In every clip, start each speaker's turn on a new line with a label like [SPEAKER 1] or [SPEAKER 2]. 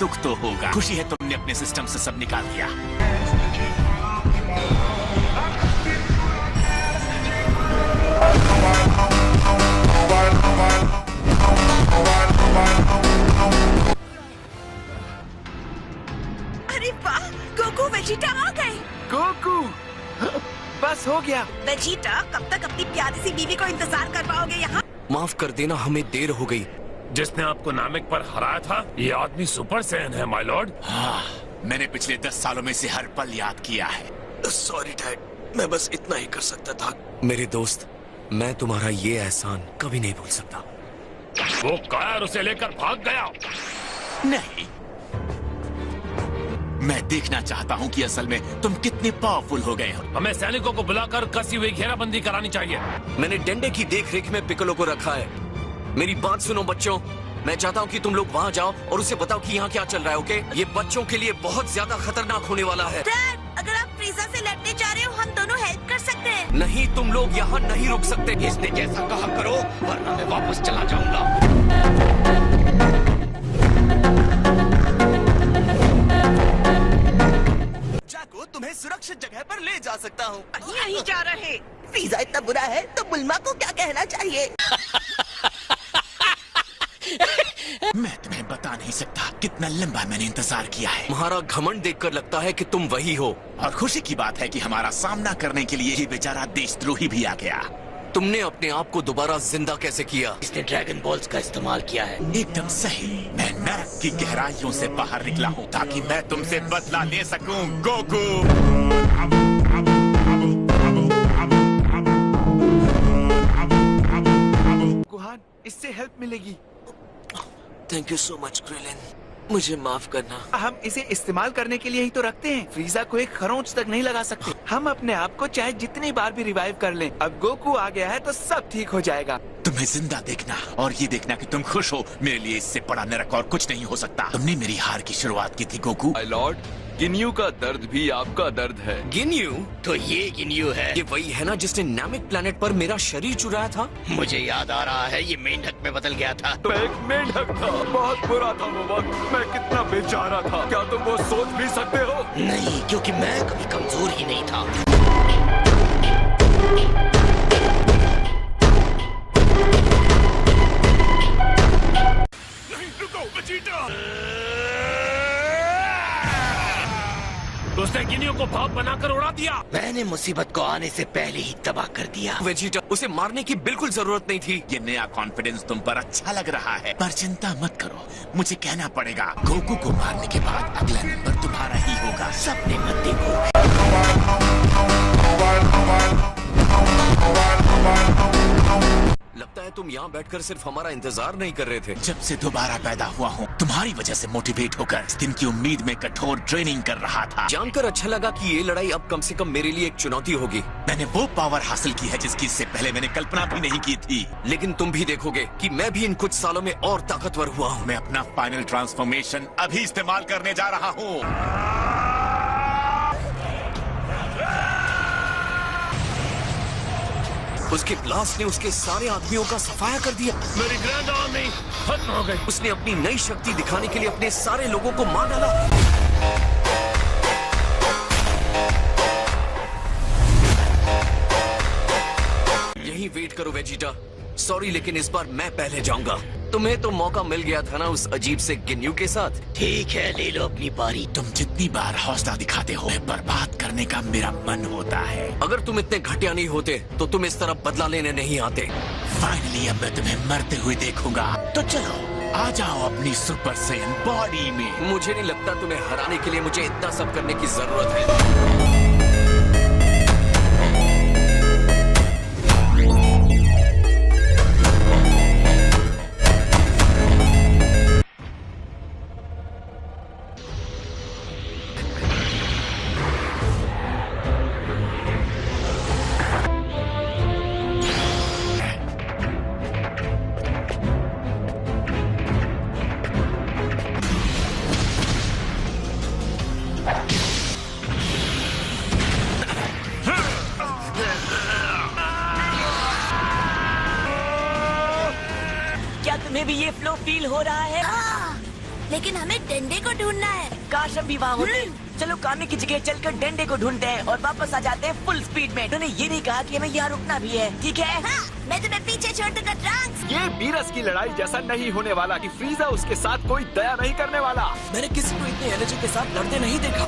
[SPEAKER 1] दुख तो होगा। खुशी है तुमने अपने सिस्टम से सब निकाल दिया।
[SPEAKER 2] अरे वाह, गोकू वेजिटा आ गए।
[SPEAKER 3] गोकू, बस हो गया।
[SPEAKER 2] वेजिटा, कब तक अपनी प्यारी सी बीवी को इंतजार करवाओगे यहाँ?
[SPEAKER 4] माफ कर देना, हमें देर हो गई।
[SPEAKER 5] जिसने आपको नामिक पर हराया था, ये आदमी सुपर सैयन है माय लॉर्ड।
[SPEAKER 1] हाँ, मैंने पिछले 10 सालों में से हर पल याद किया है।
[SPEAKER 4] सॉरी डैड, मैं बस इतना ही कर सकता था। मेरे दोस्त, मैं तुम्हारा ये एहसान कभी नहीं भूल सकता।
[SPEAKER 5] वो कायर उसे लेकर भाग गया।
[SPEAKER 1] नहीं, मैं देखना चाहता हूँ कि असल में तुम कितने पावरफुल हो गए हो।
[SPEAKER 5] हमें सैनिकों को बुलाकर कसी हुई घेराबंदी करानी चाहिए।
[SPEAKER 4] मैंने डंडे की देखरेख में पिकोलो को रखा है। मेरी बात सुनो बच्चों, मैं चाहता हूँ कि तुम लोग वहाँ जाओ और उसे बताओ कि यहाँ क्या चल रहा है, ओके? ये बच्चों के लिए बहुत ज्यादा खतरनाक होने वाला है।
[SPEAKER 2] डैड, अगर आप फ्रीजा से लड़ने जा रहे हो, हम दोनों हेल्प कर सकते हैं।
[SPEAKER 4] नहीं, तुम लोग यहाँ नहीं रुक सकते।
[SPEAKER 1] इसने जैसा कहा करो, वरना मैं वापस चला जाऊंगा।
[SPEAKER 6] जाको, तुम्हें सुरक्षित जगह पर ले जा सकता हूँ।
[SPEAKER 2] यहीं जा रहे।
[SPEAKER 6] फ्रीजा इतना बुरा है तो बुल्मा को क्या कहना चाहिए?
[SPEAKER 1] मैं तुम्हें बता नहीं सकता कितना लंबा मैंने इंतजार किया है।
[SPEAKER 4] तुम्हारा घमंड देखकर लगता है कि तुम वही हो।
[SPEAKER 1] और खुशी की बात है कि हमारा सामना करने के लिए ये बेचारा देशद्रोही भी आ गया।
[SPEAKER 4] तुमने अपने आप को दोबारा जिंदा कैसे किया?
[SPEAKER 1] इसने ड्रैगन बॉल्स का इस्तेमाल किया है। एकदम सही। मैं नरक की गहराइयों से बाहर निकला हूँ ताकि मैं तुमसे बदला ले सकूं, गोकू।
[SPEAKER 3] गुहान, इससे हेल्प मिलेगी।
[SPEAKER 4] Thank you so much Krillin, मुझे माफ करना।
[SPEAKER 3] हम इसे इस्तेमाल करने के लिए ही तो रखते हैं। फ्रीजा को एक खरोंच तक नहीं लगा सकते। हम अपने आप को चाहे जितनी बार भी रिवाइव कर लें, अब गोकू आ गया है तो सब ठीक हो जाएगा।
[SPEAKER 1] तुम्हें जिंदा देखना और ये देखना कि तुम खुश हो, मेरे लिए इससे बड़ा नरक और कुछ नहीं हो सकता। तुमने मेरी हार की शुरुआत की थी गोकू।
[SPEAKER 7] माय लॉर्ड, गिन्यू का दर्द भी आपका दर्द है।
[SPEAKER 4] गिन्यू?
[SPEAKER 1] तो ये गिन्यू है।
[SPEAKER 4] ये वही है ना जिसने नामिक प्लेनेट पर मेरा शरीर चुराया था?
[SPEAKER 1] मुझे याद आ रहा है, ये मेंढक में बदल गया था।
[SPEAKER 7] मैं एक मेंढक था, बहुत बुरा था वो वक्त। मैं कितना बेचारा था, क्या तुम वो सोच भी सकते हो?
[SPEAKER 1] नहीं, क्योंकि मैं कभी कमजोर ही नहीं था।
[SPEAKER 5] उसने गिनियो को भाप बनाकर उड़ा दिया।
[SPEAKER 1] मैंने मुसीबत को आने से पहले ही तबाह कर दिया।
[SPEAKER 4] वेजिटा, उसे मारने की बिल्कुल जरूरत नहीं थी।
[SPEAKER 1] ये नया कॉन्फिडेंस तुम पर अच्छा लग रहा है, पर चिंता मत करो, मुझे कहना पड़ेगा, गोकू को मारने के बाद अगला नंबर तुम्हारा ही होगा। सपने मत देखो।
[SPEAKER 4] लगता है तुम यहाँ बैठकर सिर्फ हमारा इंतजार नहीं कर रहे थे।
[SPEAKER 1] जब से दोबारा पैदा हुआ हूँ, तुम्हारी वजह से मोटिवेट होकर इस दिन की उम्मीद में कठोर ट्रेनिंग कर रहा था।
[SPEAKER 4] जानकर अच्छा लगा कि ये लड़ाई अब कम से कम मेरे लिए एक चुनौती होगी।
[SPEAKER 1] मैंने वो पावर हासिल की है जिसकी इससे पहले मैंने कल्पना भी नहीं की थी।
[SPEAKER 4] लेकिन तुम भी देखोगे कि मैं भी इन कुछ सालों में और ताकतवर हुआ हूँ।
[SPEAKER 1] मैं अपना फाइनल ट्रांसफॉर्मेशन अभी इस्तेमाल करने जा रहा हूँ।
[SPEAKER 4] उसके ब्लास्ट ने उसके सारे आदमियों का सफाया कर दिया।
[SPEAKER 5] मेरी ग्रैंड आर्मी खत्म हो गई।
[SPEAKER 4] उसने अपनी नई शक्ति दिखाने के लिए अपने सारे लोगों को मार डाला। यहीं वेट करो वेजिटा। सॉरी, लेकिन इस बार मैं पहले जाऊंगा। तुम्हें तो मौका मिल गया था ना उस अजीब से गिन्यू के साथ।
[SPEAKER 1] ठीक है, ले लो अपनी बारी। तुम जितनी बार हौसला दिखाते हो, बर्बाद करने का मेरा मन होता है।
[SPEAKER 4] अगर तुम इतने घटिया नहीं होते तो तुम इस तरह बदला लेने नहीं आते।
[SPEAKER 1] फाइनली अब मैं तुम्हें मरते हुए देखूंगा। तो चलो, आ जाओ अपनी सुपर सैयन बॉडी में।
[SPEAKER 4] मुझे नहीं लगता तुम्हें हराने के लिए मुझे इतना सब करने की जरूरत है।
[SPEAKER 2] क्या तुम्हें भी ये फ्लो फील हो रहा है? लेकिन हमें डंडे को ढूंढना है।
[SPEAKER 8] काश हम भी वहाँ होते। चलो कामे की जगह चलकर डंडे को ढूंढते हैं और वापस आ जाते हैं फुल स्पीड में। उन्होंने ये नहीं कहा कि हमें यहाँ रुकना भी है, ठीक है?
[SPEAKER 2] हाँ, मैं तुम्हें पीछे छोड़ दूंगा ट्रंक्स।
[SPEAKER 7] ये वीरस की लड़ाई जैसा नहीं होने वाला कि फ्रीजा उसके साथ कोई दया नहीं करने वाला।
[SPEAKER 3] मैंने किसी को इतनी एनर्जी के साथ लड़ते नहीं देखा।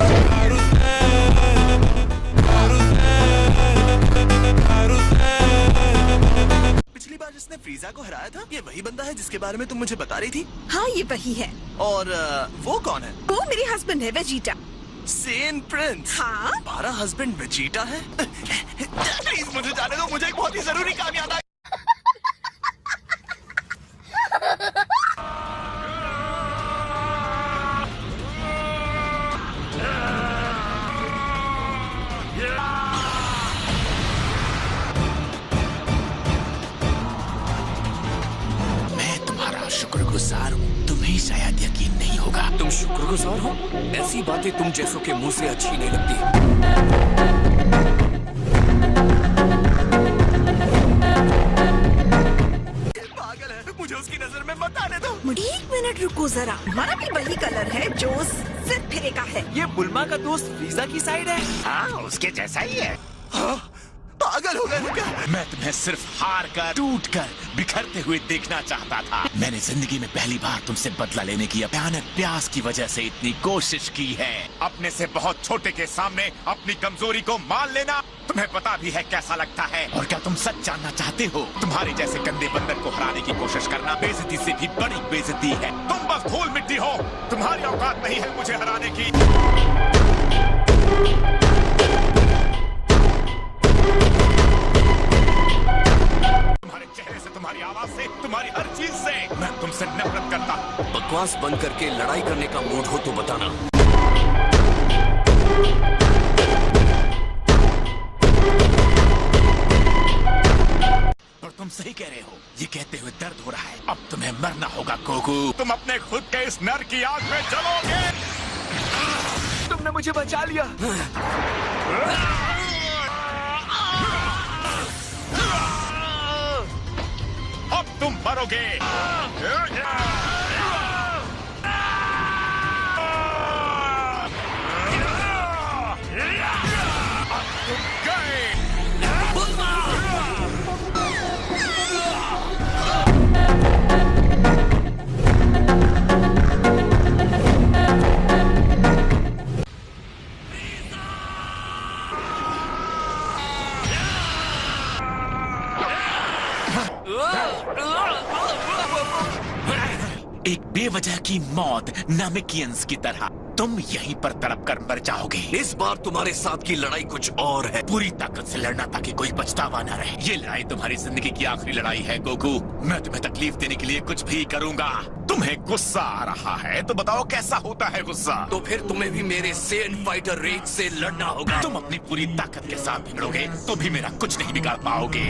[SPEAKER 6] पिछली बार जिसने फ्रीजा को हराया था, ये वही बंदा है जिसके बारे में तुम मुझे बता रही थी।
[SPEAKER 9] हाँ ये वही है।
[SPEAKER 6] और वो कौन है?
[SPEAKER 9] वो मेरे हस्बैंड है वेजिटा।
[SPEAKER 6] सेन प्रिंस।
[SPEAKER 9] हाँ?
[SPEAKER 6] तुम्हारा हस्बैंड वेजिटा है? प्लीज मुझे जाने दो, मुझे एक बहुत ही जरूरी काम याद आया।
[SPEAKER 1] मैं तुम्हारा शुक्रगुजार हूँ। तुम्हें शायद यकीन नहीं होगा।
[SPEAKER 4] तुम शुक्रगुजार हो? ऐसी बातें तुम जैसों के मुंह से अच्छी नहीं लगती।
[SPEAKER 6] पागल है, मुझे उसकी नजर में मत आने दो।
[SPEAKER 9] 1 मिनट रुको जरा। हमारा भी वही कलर है जो सिर फिरे का है।
[SPEAKER 3] ये बुल्मा का दोस्त फ्रीजा की साइड है।
[SPEAKER 1] हाँ, उसके जैसा ही है।
[SPEAKER 6] हाँ, पागल हो गए हो क्या?
[SPEAKER 1] मैं तुम्हें सिर्फ हार कर, टूट कर, बिखरते हुए देखना चाहता था। मैंने जिंदगी में पहली बार तुमसे बदला लेने की भयानक प्यास की वजह से इतनी कोशिश की है। अपने से बहुत छोटे के सामने अपनी कमजोरी को मान लेना तुम्हें पता भी है कैसा लगता है। और क्या तुम सच जानना चाहते हो? तुम्हारे जैसे गंदे बंदर को हराने की कोशिश करना बेइज्जती से भी बड़ी बेइज्जती है। तुम बस धूल मिट्टी हो। तुम्हारी औकात नहीं है मुझे हराने की। तुम्हारे चेहरे से, तुम्हारी आवाज से, तुम्हारी हर चीज से मैं तुमसे नफरत करता हूँ।
[SPEAKER 4] बकवास बंद करके लड़ाई करने का मूड हो तो बताना।
[SPEAKER 1] और तुम सही कह रहे हो। ये कहते हुए दर्द हो रहा है। अब तुम्हें मरना होगा गोकू। तुम अपने खुद के इस नर की आग में जलोगे।
[SPEAKER 3] तुमने मुझे बचा लिया।
[SPEAKER 1] अब तुम मरोगे। एक बेवजह की मौत नामिकियंस की तरह तुम यहीं पर तड़प कर मर जाओगे।
[SPEAKER 4] इस बार तुम्हारे साथ की लड़ाई कुछ और है।
[SPEAKER 1] पूरी ताकत से लड़ना ताकि कोई पछतावा न रहे। ये लड़ाई तुम्हारी जिंदगी की आखिरी लड़ाई है गोकू। मैं तुम्हें तकलीफ देने के लिए कुछ भी करूंगा। तुम्हें गुस्सा आ रहा है तो बताओ कैसा होता है गुस्सा?
[SPEAKER 4] तो फिर तुम्हें भी मेरे सेन फाइटर रेज से लड़ना होगा।
[SPEAKER 1] तुम अपनी पूरी ताकत के साथ भिड़ोगे तो भी मेरा कुछ नहीं बिगाड़ पाओगे।